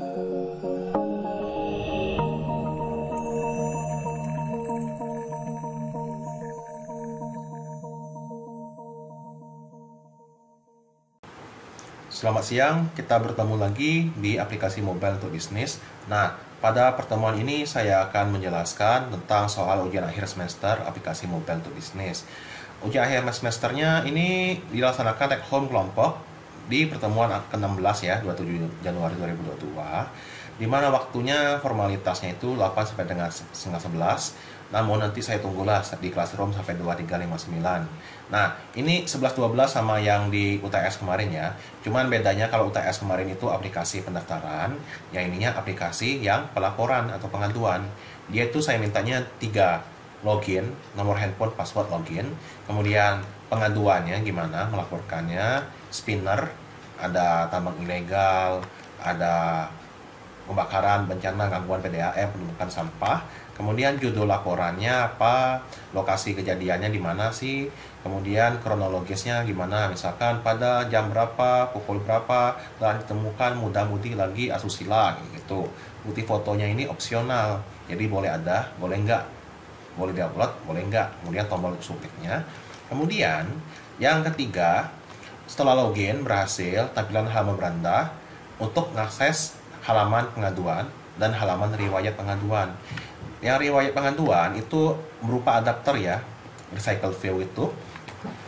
Selamat siang, kita bertemu lagi di aplikasi mobile untuk bisnis. Nah, pada pertemuan ini saya akan menjelaskan tentang soal ujian akhir semester aplikasi mobile untuk bisnis. Ujian akhir semesternya ini dilaksanakan take home kelompok di pertemuan ke-16 ya, 27 Januari 2022, di mana waktunya formalitasnya itu 8 sampai dengan setengah 11. Namun nanti saya tunggulah di classroom sampai 23.59. Nah, ini 11.12 sama yang di UTS kemarin ya. Cuman bedanya kalau UTS kemarin itu aplikasi pendaftaran, yang ininya aplikasi yang pelaporan atau pengaduan. Dia itu saya mintanya 3, login, nomor handphone, password login. Kemudian pengaduannya gimana, melaporkannya, spinner, ada tambang ilegal, ada pembakaran, bencana, gangguan PDAM, penumpukan sampah. Kemudian judul laporannya apa, lokasi kejadiannya di mana sih, kemudian kronologisnya gimana, misalkan pada jam berapa, pukul berapa telah ditemukan muda-mudi lagi asusila gitu. Bukti fotonya ini opsional, jadi boleh ada, boleh enggak, boleh diupload, boleh enggak. Kemudian tombol submitnya. Kemudian yang ketiga, setelah login berhasil, tampilan halaman beranda untuk mengakses halaman pengaduan dan halaman riwayat pengaduan. Yang riwayat pengaduan itu berupa adapter ya, recycle view itu.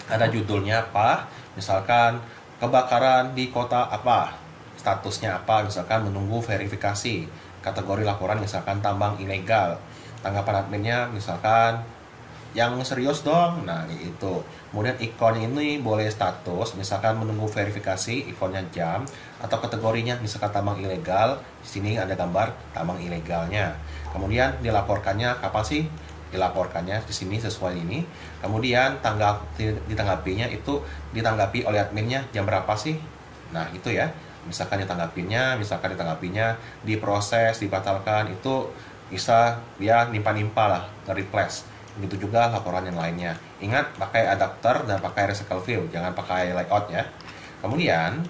Ada judulnya apa, misalkan kebakaran di kota apa, statusnya apa, misalkan menunggu verifikasi. Kategori laporan misalkan tambang ilegal. Tanggapan adminnya misalkan yang serius dong, nah itu. Kemudian ikonnya ini boleh status, misalkan menunggu verifikasi, ikonnya jam, atau kategorinya misalkan tambang ilegal. Di sini ada gambar tambang ilegalnya. Kemudian dilaporkannya kapan sih? Dilaporkannya di sini sesuai ini. Kemudian ditanggapinya itu ditanggapi oleh adminnya jam berapa sih? Nah itu ya. Misalkan ditanggapinya diproses, dibatalkan, itu bisa dia nimpa-nimpa lah, nge-replace. Begitu juga laporan yang lainnya. Ingat, pakai adapter dan pakai recycle view, jangan pakai layout ya. Kemudian,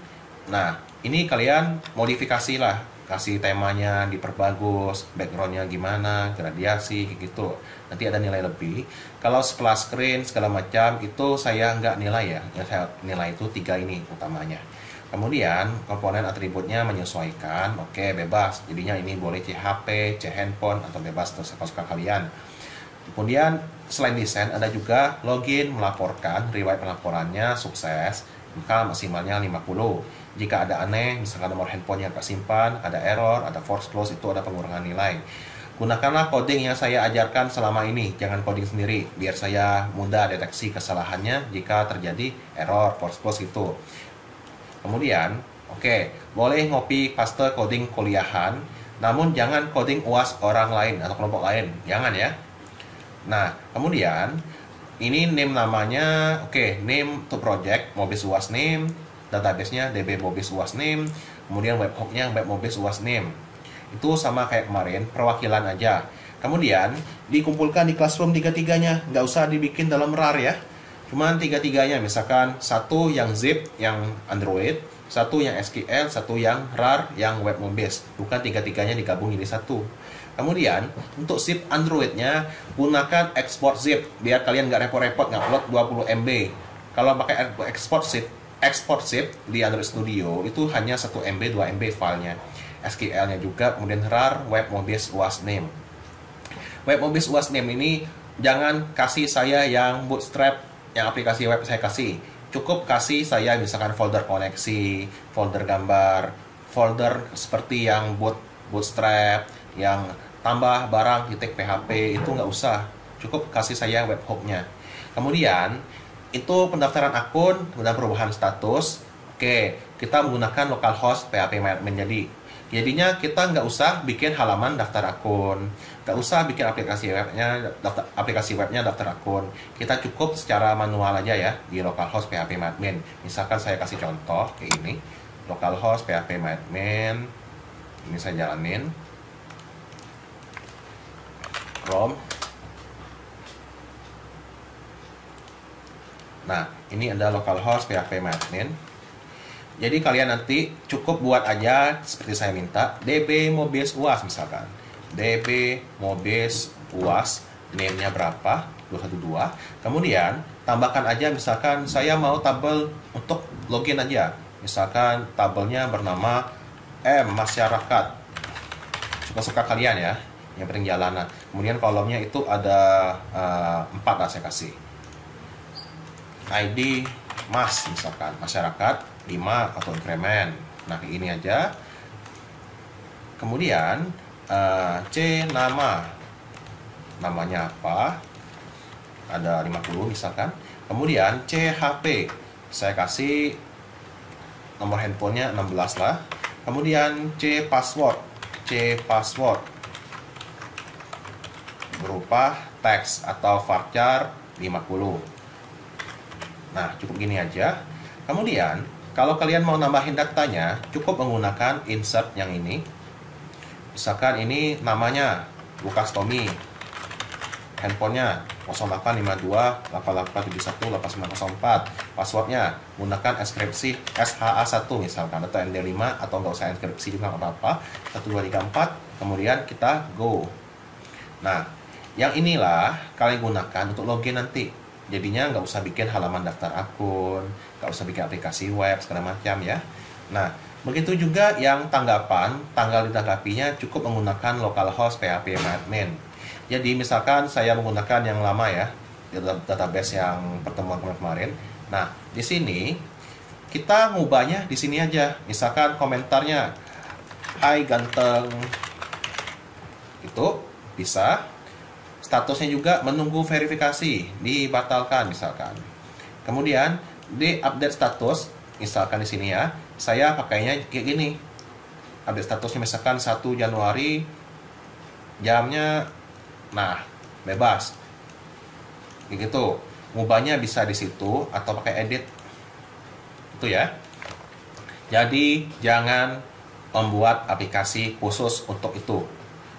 nah ini kalian modifikasi lah, kasih temanya diperbagus, backgroundnya gimana, gradiasi gitu. Nanti ada nilai lebih. Kalau setelah screen segala macam itu saya nggak nilai ya, yang saya nilai itu 3 ini utamanya. Kemudian komponen atributnya menyesuaikan, oke bebas. Jadinya ini boleh CHP, handphone atau bebas terserah kalian. Kemudian selain desain ada juga login, melaporkan, riwayat pelaporannya sukses, maka maksimalnya 50. Jika ada aneh, misalkan nomor handphone yang tersimpan, ada error, ada force close, itu ada pengurangan nilai. Gunakanlah coding yang saya ajarkan selama ini, jangan coding sendiri, biar saya mudah deteksi kesalahannya jika terjadi error, force close itu. Kemudian, boleh ngopi paste coding kuliahan, namun jangan coding UAS orang lain atau kelompok lain, jangan ya. Nah, kemudian ini name namanya, name to project, Mobis UAS name, database-nya DB Mobis UAS name, kemudian webhook-nya web Mobis UAS name. Itu sama kayak kemarin, perwakilan aja. Kemudian dikumpulkan di classroom tiga-tiganya, nggak usah dibikin dalam RAR ya. Cuman tiga-tiganya, misalkan satu yang zip, yang Android, satu yang SQL, satu yang RAR, yang web Mobis. Bukan tiga-tiganya digabung jadi satu. Kemudian untuk zip Androidnya gunakan export zip biar kalian nggak repot-repot ngupload 20 MB. Kalau pakai export zip di Android Studio itu hanya 1 MB 2 MB filenya. SQL-nya juga, kemudian RAR web Mobis UAS name. Web Mobis UAS name ini jangan kasih saya yang bootstrap, yang aplikasi web saya kasih. Cukup kasih saya misalkan folder koneksi, folder gambar, folder seperti yang bootstrap, yang tambah barang .php itu nggak usah, cukup kasih saya webhook-nya. Kemudian itu pendaftaran akun dan perubahan status. Kita menggunakan localhost PHP admin. Jadinya kita nggak usah bikin halaman daftar akun, nggak usah bikin aplikasi webnya daftar akun. Kita cukup secara manual aja ya di localhost PHP admin. Misalkan saya kasih contoh kayak ini, localhost PHP admin. Ini saya jalanin. Chrome. Nah, ini ada localhost PHP admin. Jadi kalian nanti cukup buat aja seperti saya minta, DB Mobis UAS misalkan. DB Mobis UAS, name-nya berapa? 212. Kemudian tambahkan aja misalkan saya mau tabel untuk login aja. Misalkan tabelnya bernama M masyarakat. Suka-suka kalian ya, yang penting jalan. Nah, kemudian kolomnya itu ada 4 lah saya kasih. ID Mas misalkan, masyarakat 5 atau increment. Nah, ini aja. Kemudian C namanya apa? Ada 50 misalkan. Kemudian CHP, saya kasih nomor handphonenya 16 lah. Kemudian C password berupa teks atau varchar 50. Nah, cukup gini aja. Kemudian kalau kalian mau nambahin datanya, cukup menggunakan insert yang ini. Misalkan ini namanya Lukas Tommy, handphonenya 085288718904, passwordnya gunakan enkripsi SHA1 misalkan, atau MD5, atau nggak usah enkripsi juga nggak apa-apa, 1234, kemudian kita go. Nah, yang inilah kalian gunakan untuk login nanti. Jadinya nggak usah bikin halaman daftar akun, nggak usah bikin aplikasi web segala macam ya. Nah, begitu juga yang tanggapan, tanggal ditanggapinya cukup menggunakan localhost PHP admin. Jadi misalkan saya menggunakan yang lama ya, database yang pertemuan kemarin. Nah, di sini kita ngubahnya di sini aja. Misalkan komentarnya, "Hai ganteng," itu bisa. Statusnya juga menunggu verifikasi, dibatalkan misalkan. Kemudian di update status, misalkan di sini ya, saya pakainya kayak gini. Update statusnya misalkan 1 Januari, jamnya, nah, bebas. Kayak gitu. Ngubahnya bisa di situ atau pakai edit. Itu ya. Jadi jangan membuat aplikasi khusus untuk itu.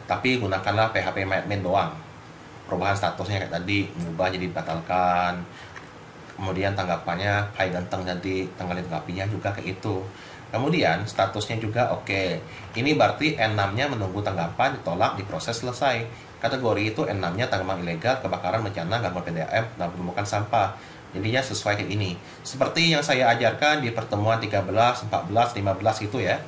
Tapi gunakanlah PHP admin doang. Perubahan statusnya kayak tadi, mengubah jadi dibatalkan. Kemudian tanggapannya hai ganteng, jadi tanggal ditanggapinya juga kayak itu. Kemudian statusnya juga oke. Ini berarti N6-nya menunggu tanggapan, ditolak, diproses, selesai. Kategori itu N6-nya tanggapan ilegal, kebakaran, bencana, gangguan PDAM, dan menemukan sampah. Jadinya sesuai kayak ini. Seperti yang saya ajarkan di pertemuan 13, 14, 15 itu ya.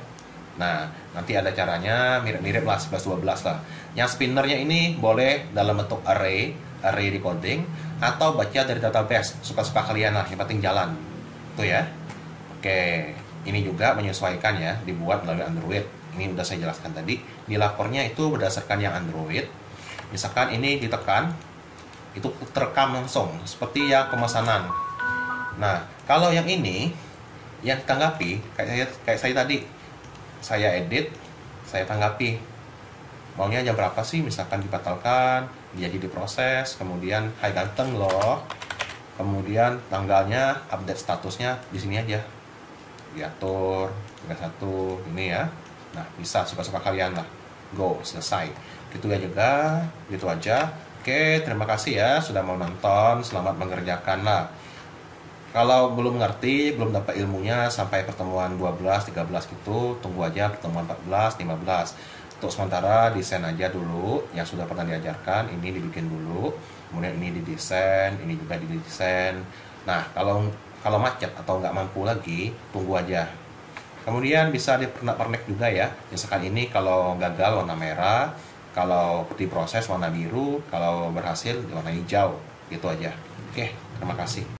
Nah, nanti ada caranya mirip-mirip lah, 11-12 lah. Yang spinnernya ini boleh dalam bentuk array decoding, atau baca dari database. Suka-suka kalian lah, yang penting jalan. Itu ya. Oke, ini juga menyesuaikan ya, dibuat melalui Android. Ini udah saya jelaskan tadi. Di lapornya itu berdasarkan yang Android. Misalkan ini ditekan, itu terekam langsung, seperti yang pemesanan. Nah, kalau yang ini, yang tanggapi, kayak saya tadi, saya edit, saya tanggapi maunya jam berapa sih, misalkan dibatalkan, jadi diproses, kemudian hai ganteng loh, kemudian tanggalnya, update statusnya di sini aja, diatur 31 ini ya. Nah, bisa suka-suka kalian lah. Go, selesai. Gitu ya juga, gitu aja. Oke, terima kasih ya sudah mau nonton, selamat mengerjakan lah. Kalau belum ngerti, belum dapat ilmunya sampai pertemuan 12, 13 gitu, tunggu aja pertemuan 14, 15. Untuk sementara desain aja dulu yang sudah pernah diajarkan, ini dibikin dulu, kemudian ini didesain, ini juga didesain. Nah, kalau macet atau nggak mampu lagi, tunggu aja. Kemudian bisa dipernak-pernik juga ya. Misalkan ini kalau gagal warna merah, kalau diproses warna biru, kalau berhasil warna hijau, gitu aja. Oke, terima kasih.